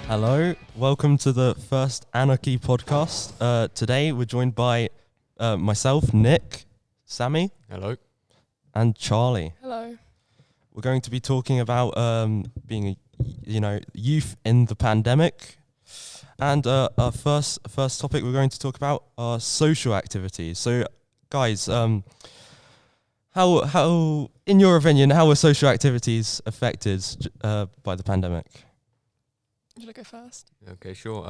Hello, welcome to the first Anarchy podcast. Today we're joined by myself, Nick, Sammy, Hello. and Charlie. Hello. We're going to be talking about being youth in the pandemic, and our first topic we're going to talk about are social activities. So, guys, how in your opinion, how were social activities affected by the pandemic? Should I go first? Okay, sure.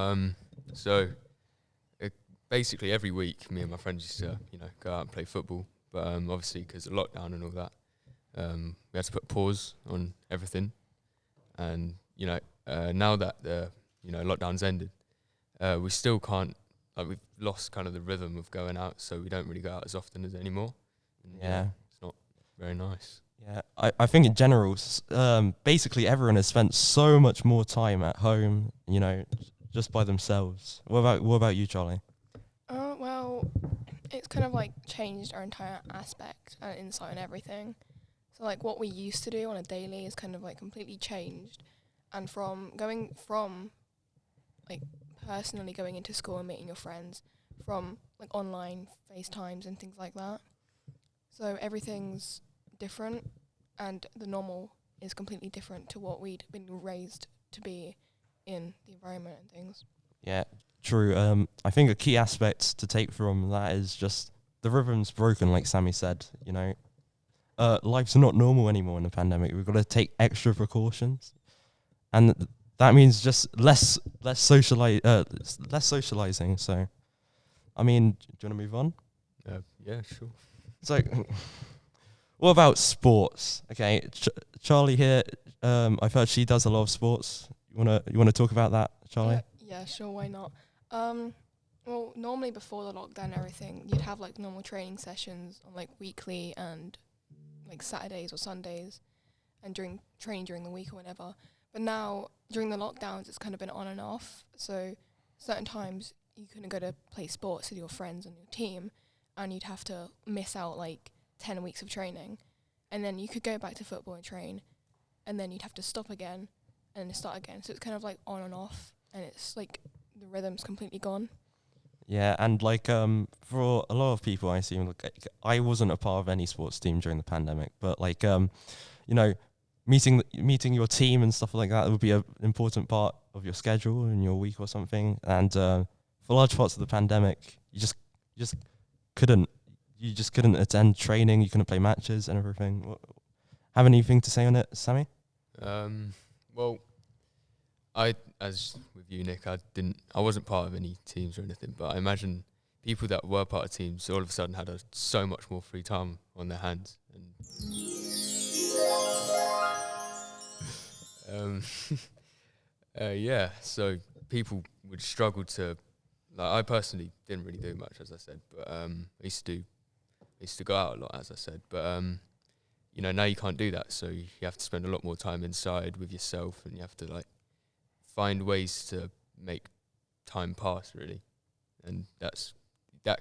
Basically every week, me and my friends used to, go out and play football. But obviously, because of lockdown and all that, we had to put a pause on everything. And now that the lockdown's ended, we still can't. We've lost kind of the rhythm of going out, so we don't really go out as often as anymore. And, Yeah. it's not very nice. Yeah, I think in general, basically everyone has spent so much more time at home, just by themselves. What about you, Charlie? Well, it's kind of like changed our entire aspect and insight and everything. So like what we used to do on a daily is kind of like completely changed. And from going from like personally going into school and meeting your friends, from like online FaceTimes and things like that. So everything's different, and the normal is completely different to what we'd been raised to be in the environment and things. Yeah, true. I think a key aspect to take from that is just the rhythm's broken, like Sammy said. Life's not normal anymore in the pandemic. We've got to take extra precautions, and that means just less socializing. So, I mean, do you want to move on? Yeah, sure. So, what about sports? Okay, Charlie here. I've heard she does a lot of sports. You wanna talk about that, Charlie? Yeah, sure, why not? Well, normally before the lockdown and everything, you'd have like normal training sessions on like weekly and like Saturdays or Sundays, and training during the week or whatever. But now during the lockdowns, it's kind of been on and off. So certain times you couldn't go to play sports with your friends and your team, and you'd have to miss out like 10 weeks of training, and then you could go back to football and train, and then you'd have to stop again and then start again. So it's kind of like on and off, and it's like the rhythm's completely gone. Yeah, and like for a lot of people, I assume like I wasn't a part of any sports team during the pandemic, but like meeting your team and stuff like that would be an important part of your schedule in your week or something. And for large parts of the pandemic, you just couldn't attend training. You couldn't play matches and everything. Have anything to say on it, Sammy? Well, as with you, Nick, I wasn't part of any teams or anything, but I imagine people that were part of teams all of a sudden had so much more free time on their hands. And so people would struggle to. Like, I personally didn't really do much, as I said, but I used to go out a lot, as I said, but now you can't do that, so you have to spend a lot more time inside with yourself, and you have to like find ways to make time pass, really, and that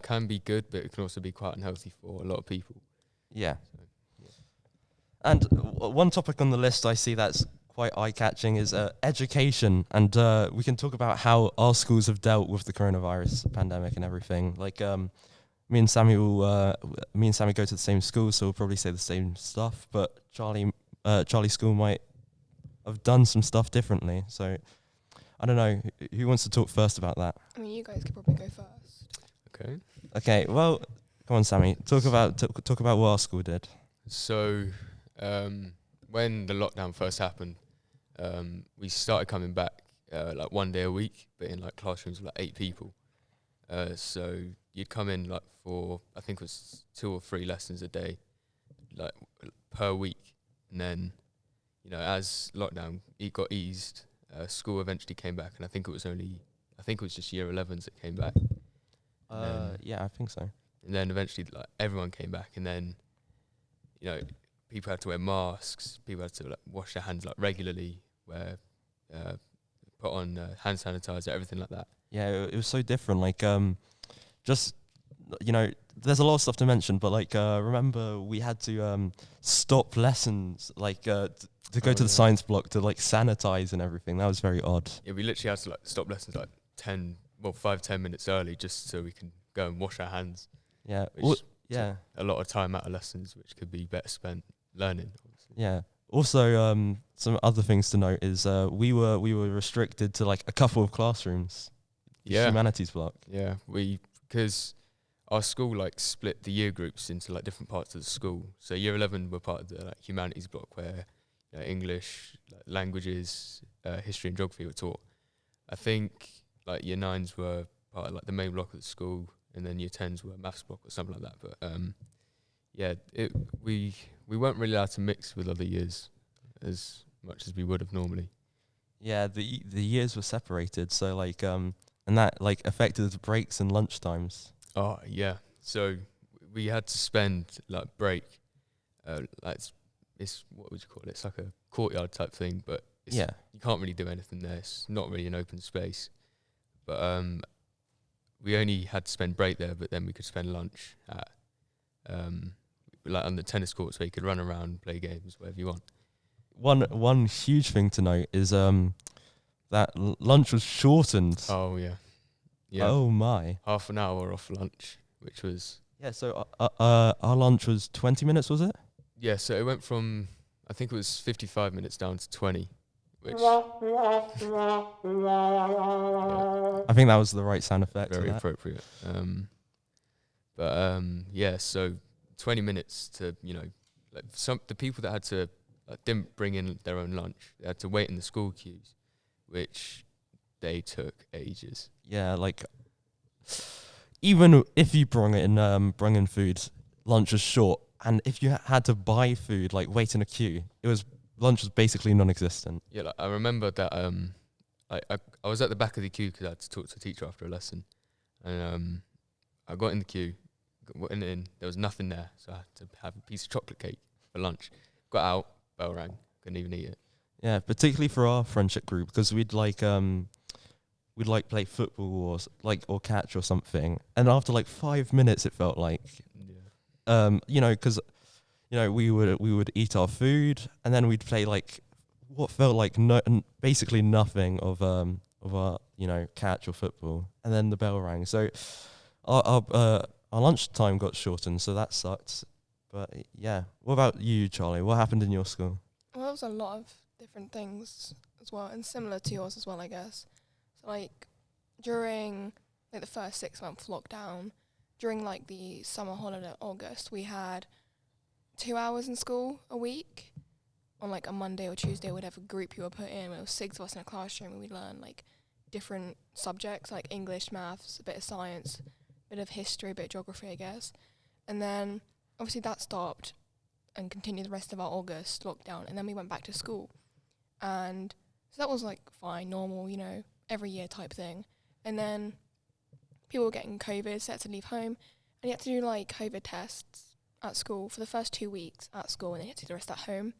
can be good, but it can also be quite unhealthy for a lot of people. Yeah. So, yeah. And one topic on the list I see that's quite eye-catching is education, and we can talk about how our schools have dealt with the coronavirus pandemic and everything. Like me and Sammy go to the same school, so we'll probably say the same stuff. But Charlie's school might have done some stuff differently. So I don't know who wants to talk first about that. I mean, you guys could probably go first. Okay. Okay, well, come on, Sammy, talk about what our school did. So when the lockdown first happened, we started coming back like 1 day a week, but in like classrooms of like 8 people. So you'd come in like for, I think it was 2 or 3 lessons a day, like per week. And then, as lockdown got eased, school eventually came back, and I think it was just year 11s that came back. Yeah, I think so. And then eventually like everyone came back, and then, people had to wear masks, people had to like wash their hands like regularly, put on hand sanitizer, everything like that. Yeah, it was so different. Like just you know, there's a lot of stuff to mention, but like, remember we had to stop lessons, like, to go to the science block to like sanitize and everything. That was very odd. Yeah, we literally had to like stop lessons like 5-10 minutes early just so we can go and wash our hands. Yeah. Which Yeah. a lot of time out of lessons, which could be better spent learning. Obviously. Yeah. Also, some other things to note is we were restricted to like a couple of classrooms. Yeah. Humanities block. Yeah, because our school like split the year groups into like different parts of the school. So year 11 were part of the like humanities block where English, like, languages, history and geography were taught. I think like year 9s were part of like the main block of the school, and then year 10s were maths block or something like that. But we weren't really allowed to mix with other years as much as we would have normally. Yeah, the years were separated, so like and that like affected the breaks and lunch times. Oh yeah, so we had to spend like break, like it's what would you call it? It's like a courtyard type thing, but you can't really do anything there. It's not really an open space, but we only had to spend break there, but then we could spend lunch at like on the tennis courts where you could run around, play games, whatever you want. One huge thing to note is that lunch was shortened. Oh yeah, yeah. Oh my! Half an hour off lunch, which was So our lunch was 20 minutes, was it? Yeah, so it went from I think it was 55 minutes down to 20, which I think that was the right sound effect. Very appropriate. So 20 minutes to like the people that had to didn't bring in their own lunch. They had to wait in the school queues, which they took ages. Yeah, like even if you brought in food, lunch was short, and if you had to buy food, like wait in a queue, lunch was basically non-existent. Yeah, like, I remember that I was at the back of the queue because I had to talk to a teacher after a lesson, and I got in the queue, went in, there was nothing there, so I had to have a piece of chocolate cake for lunch. Got out, bell rang, couldn't even eat it. Yeah, particularly for our friendship group, because we'd play football or catch or something, and after like 5 minutes, it felt like, because we would eat our food, and then we'd play like what felt like basically nothing of our catch or football, and then the bell rang. So our lunch time got shortened, so that sucked. But yeah, what about you, Charlie? What happened in your school? Well, there was a lot of different things as well, and similar to yours as well, I guess. So like during like the first 6-month lockdown, during like the summer holiday August, we had 2 hours in school a week on like a Monday or Tuesday, whatever group you were put in. There was 6 of us in a classroom, and we'd learn like different subjects like English, maths, a bit of science, a bit of history, a bit of geography, I guess. And then obviously that stopped and continued the rest of our August lockdown, and then we went back to school. And so that was like fine, normal, every year type thing. And then people were getting COVID, so they had to leave home, and you had to do like COVID tests at school for the first 2 weeks at school, and then you had to do the rest at home.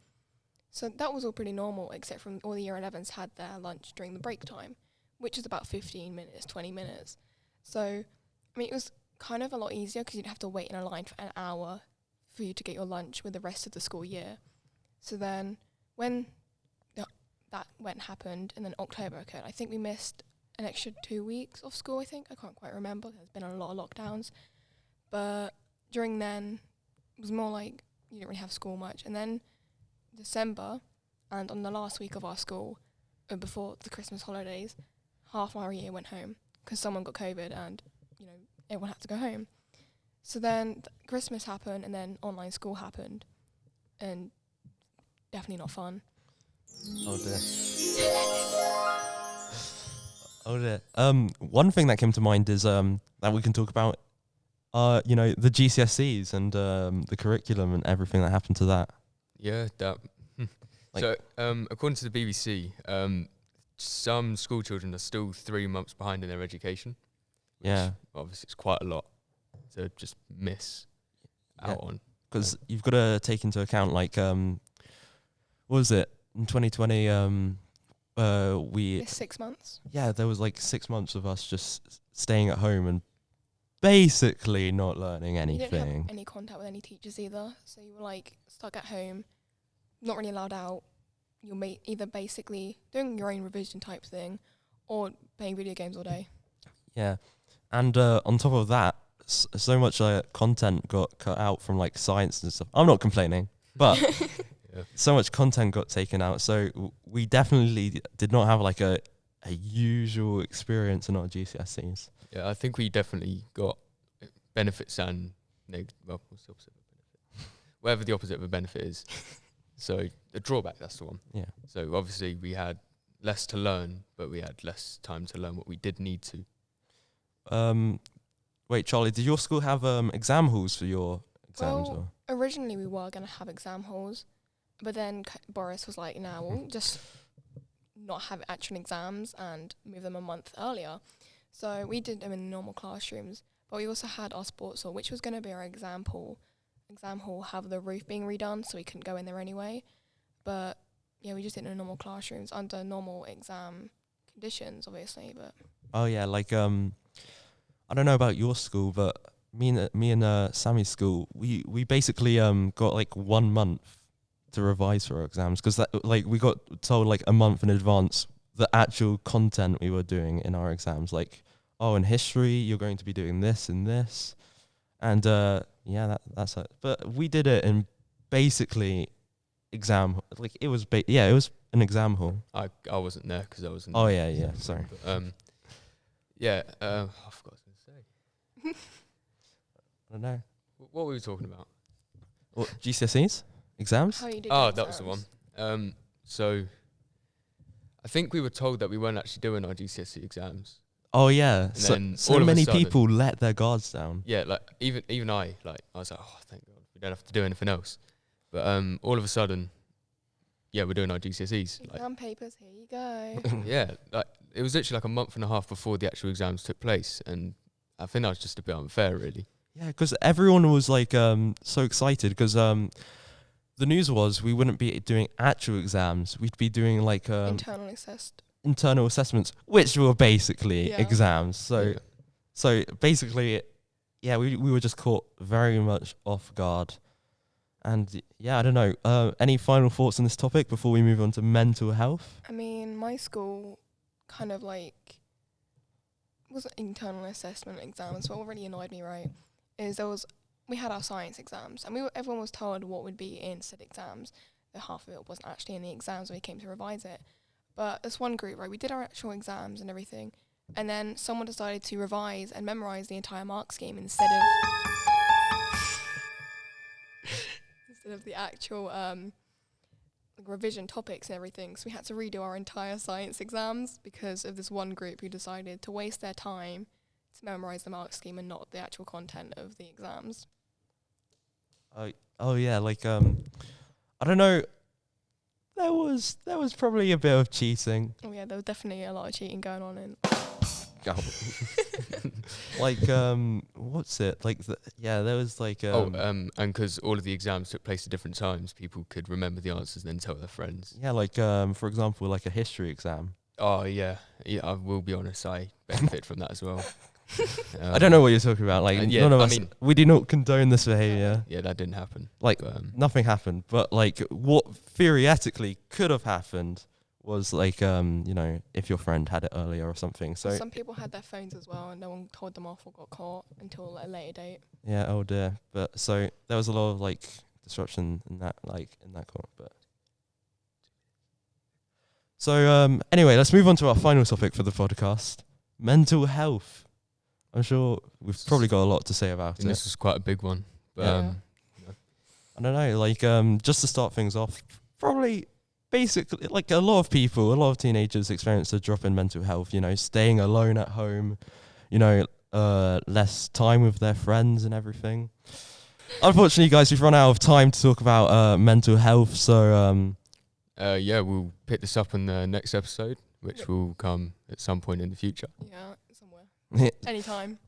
So that was all pretty normal, except from all the year 11s had their lunch during the break time, which is about 15 minutes, 20 minutes. So, I mean, it was kind of a lot easier because you'd have to wait in a line for an hour for you to get your lunch with the rest of the school year. So then when that happened, and then October occurred, I think we missed an extra 2 weeks off school, I can't quite remember. There's been a lot of lockdowns. But during then, it was more like you didn't really have school much. And then December, and on the last week of our school, before the Christmas holidays, half our year went home because someone got COVID and, everyone had to go home. So then Christmas happened, and then online school happened, and definitely not fun. Oh dear. Oh dear. One thing that came to mind is that we can talk about, the GCSEs and the curriculum and everything that happened to that. Yeah, that. So, according to the BBC, some school children are still 3 months behind in their education. Yeah. Obviously, it's quite a lot to just miss out on. Because you've got to take into account, like, what was it? In 2020, It's 6 months. Yeah, there was like 6 months of us just staying at home and basically not learning You didn't have anything. any contact with any teachers either, so you were like stuck at home, not really allowed out. You're either basically doing your own revision type thing, or playing video games all day. Yeah, and on top of that, so much content got cut out from like science and stuff. I'm not complaining, but so much content got taken out. So we definitely did not have like a usual experience in our GCSEs. Yeah, I think we definitely got benefits and well, what's the opposite of a benefit? Whatever the opposite of a benefit is. So the drawback, that's the one. Yeah. So obviously we had less to learn, but we had less time to learn what we did need to. Wait, Charlie, did your school have exam halls for your exams? Well, originally we were going to have exam halls, but then Boris was like, "No, we'll just not have actual exams and move them a month earlier." So we did them in normal classrooms, but we also had our sports hall, which was going to be our exam hall, have the roof being redone, so we couldn't go in there anyway. But yeah, we just did it in normal classrooms under normal exam conditions, obviously. But Oh yeah, like I don't know about your school, but me and Sammy's school, we basically got like 1 month to revise for our exams, because like we got told like a month in advance the actual content we were doing in our exams. Like, oh, in history you're going to be doing this and this, and yeah, that's it. But we did it in basically exam, like it was it was an exam hall. I wasn't there because I was in Oh yeah, sorry. But, yeah, I forgot what I was going to say. I don't know. What were we talking about? What, GCSEs? Exams? how you did Oh, your that was the exams. one. So I think we were told that we weren't actually doing our GCSE exams. Oh yeah. And So then all of a many sudden- people let their guards down. Yeah, like even I was like, oh, thank God, we don't have to do anything else. But all of a sudden, yeah, we're doing our GCSEs. Like, Exam papers, here you go. yeah, like it was literally like a month and a half before the actual exams took place, and I think that was just a bit unfair, really. Yeah, because everyone was like so excited, because the news was we wouldn't be doing actual exams. We'd be doing like Internally assessed. internal assessments, which were basically Yeah. exams. So Yeah. so basically, yeah, we were just caught very much off guard. And yeah, I don't know. Any final thoughts on this topic before we move on to mental health? I mean, my school kind of like wasn't internal assessment exams, but what really annoyed me, right, is we had our science exams, and everyone was told what would be in said exams. The half of it wasn't actually in the exams when we came to revise it. But this one group, right, we did our actual exams and everything, and then someone decided to revise and memorize the entire mark scheme instead of the actual revision topics and everything. So we had to redo our entire science exams because of this one group who decided to waste their time to memorize the mark scheme and not the actual content of the exams. Oh yeah, like I don't know. There was probably a bit of cheating. Oh yeah, there was definitely a lot of cheating going on in. Like what's it like? There was like and because all of the exams took place at different times, people could remember the answers and then tell their friends. yeah, like for example, like a history exam. Oh yeah, I will be honest, I benefit from that as well. I don't know what you're talking about. Like yeah, none of I us, mean- we do not condone this behavior. Yeah, that didn't happen. Like But, nothing happened, but like what theoretically could have happened was like if your friend had it earlier or something. So Some people had their phones as well, and no one told them off or got caught until a later date. yeah, oh dear. But so there was a lot of like disruption in that court. But so anyway, let's move on to our final topic for the podcast: mental health. I'm sure we've probably got a lot to say about and it. this was quite a big one. But, Yeah. I don't know, like just to start things off, probably basically like a lot of teenagers experience a drop in mental health, staying alone at home, less time with their friends and everything. Unfortunately, guys, we've run out of time to talk about mental health, so yeah, we'll pick this up in the next episode, which Yep. will come at some point in the future. Yeah, somewhere. Anytime.